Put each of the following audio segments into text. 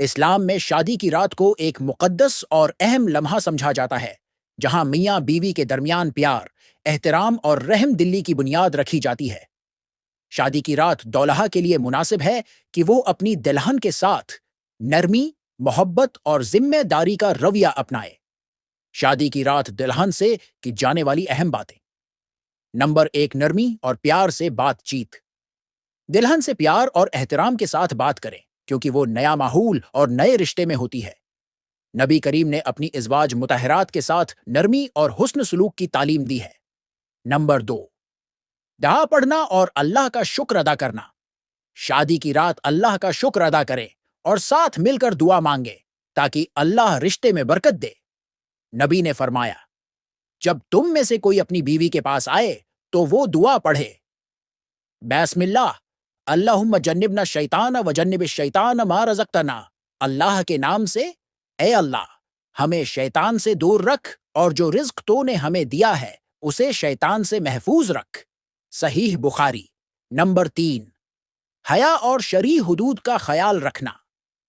اسلام میں شادی کی رات کو ایک مقدس اور اہم لمحہ سمجھا جاتا ہے، جہاں میاں بیوی کے درمیان پیار، احترام اور رحم دلی کی بنیاد رکھی جاتی ہے۔ شادی کی رات دولہا کے لیے مناسب ہے کہ وہ اپنی دلہن کے ساتھ نرمی، محبت اور ذمہ داری کا رویہ اپنائے۔ شادی کی رات دلہن سے کی جانے والی اہم باتیں۔ نمبر 1، نرمی اور پیار سے بات چیت۔ دلہن سے پیار اور احترام کے ساتھ بات کریں، کیونکہ وہ نیا ماحول اور نئے رشتے میں ہوتی ہے۔ نبی کریم نے اپنی ازواج مطہرات کے ساتھ نرمی اور حسن سلوک کی تعلیم دی ہے۔ نمبر 2، دعا پڑھنا اور اللہ کا شکر ادا کرنا۔ شادی کی رات اللہ کا شکر ادا کریں اور ساتھ مل کر دعا مانگیں تاکہ اللہ رشتے میں برکت دے۔ نبی نے فرمایا، جب تم میں سے کوئی اپنی بیوی کے پاس آئے تو وہ دعا پڑھے، بسم اللہ، اللہم جنبنا الشیطان وجنب الشیطان ما رزقتنا۔ اللہ کے نام سے، اے اللہ، ہمیں شیطان سے دور رکھ اور جو رزق تو نے ہمیں دیا ہے اسے شیطان سے محفوظ رکھ۔ صحیح بخاری۔ نمبر 3، حیا اور شرعی حدود کا خیال رکھنا۔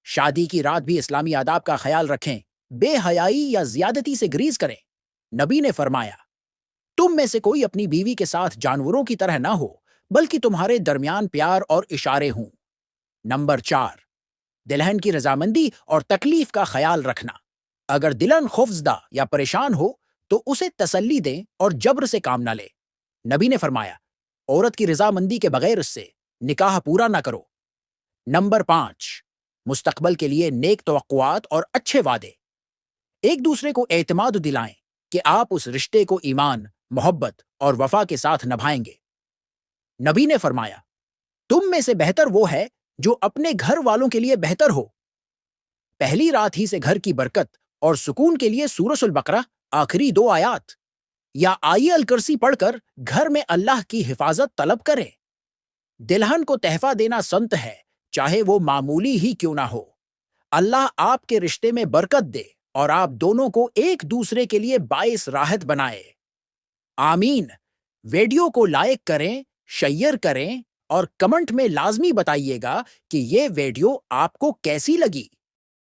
شادی کی رات بھی اسلامی آداب کا خیال رکھیں، بے حیائی یا زیادتی سے گریز کریں۔ نبی نے فرمایا، تم میں سے کوئی اپنی بیوی کے ساتھ جانوروں کی طرح نہ ہو، بلکہ تمہارے درمیان پیار اور اشارے ہوں۔ نمبر 4، دلہن کی رضامندی اور تکلیف کا خیال رکھنا۔ اگر دلہن خوفزدہ یا پریشان ہو تو اسے تسلی دیں اور جبر سے کام نہ لے۔ نبی نے فرمایا، عورت کی رضامندی کے بغیر اس سے نکاح پورا نہ کرو۔ نمبر 5، مستقبل کے لیے نیک توقعات اور اچھے وعدے۔ ایک دوسرے کو اعتماد دلائیں کہ آپ اس رشتے کو ایمان، محبت اور وفا کے ساتھ نبھائیں گے۔ نبی نے فرمایا، تم میں سے بہتر وہ ہے جو اپنے گھر والوں کے لیے بہتر ہو۔ پہلی رات ہی سے گھر کی برکت اور سکون کے لیے سورۃ البقرہ آخری 2 آیات یا آیہ الکرسی پڑھ کر گھر میں اللہ کی حفاظت طلب کریں۔ دلہن کو تحفہ دینا سنت ہے، چاہے وہ معمولی ہی کیوں نہ ہو۔ اللہ آپ کے رشتے میں برکت دے اور آپ دونوں کو ایک دوسرے کے لیے باعث راحت بنائے۔ آمین۔ ویڈیو کو لائک کریں، شیئر کریں اور کمنٹ میں لازمی بتائیے گا کہ یہ ویڈیو آپ کو کیسی لگی۔